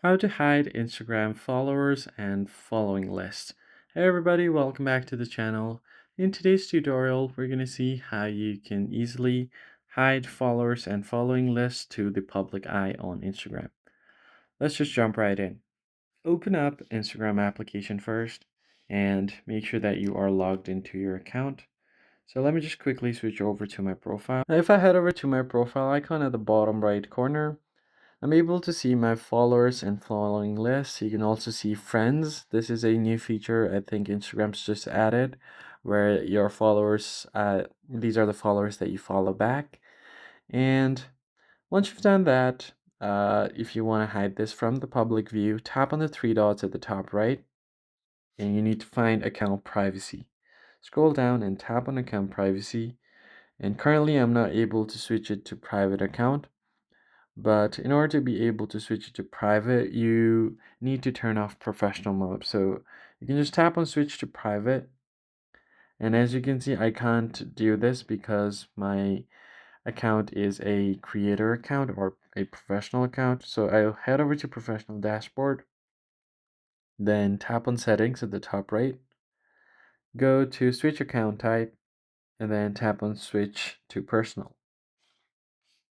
How to hide Instagram followers and following lists. Hey everybody, welcome back to the channel. In today's tutorial, we're going to see how you can easily hide followers and following lists to the public eye on Instagram. Let's just jump right in. Open up Instagram application first and make sure that you are logged into your account. So let me just quickly switch over to my profile. Now, if I head over to my profile icon at the bottom right corner, I'm able to see my followers and following list. You can also see friends. This is a new feature I think Instagram's just added where your followers, these are the followers that you follow back. And once you've done that, if you want to hide this from the public view, tap on the three dots at the top right and you need to find account privacy. Scroll down and tap on account privacy. And currently I'm not able to switch it to private account. But in order to be able to switch it to private, you need to turn off professional mode. So you can just tap on switch to private. And as you can see, I can't do this because my account is a creator account or a professional account. So I'll head over to professional dashboard, then tap on settings at the top right, go to switch account type, and then tap on switch to personal.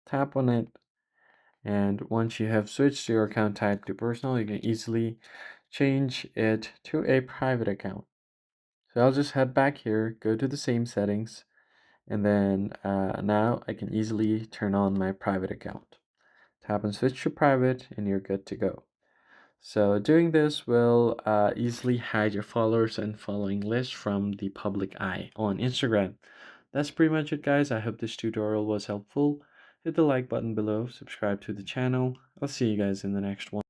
Tap on it. And once you have switched your account type to personal, you can easily change it to a private account. So I'll just head back here, go to the same settings, and then now I can easily turn on my private account. Tap and switch to private, and you're good to go. So doing this will easily hide your followers and following list from the public eye on Instagram. That's pretty much it, guys. I hope this tutorial was helpful. Hit the like button below, subscribe to the channel. I'll see you guys in the next one.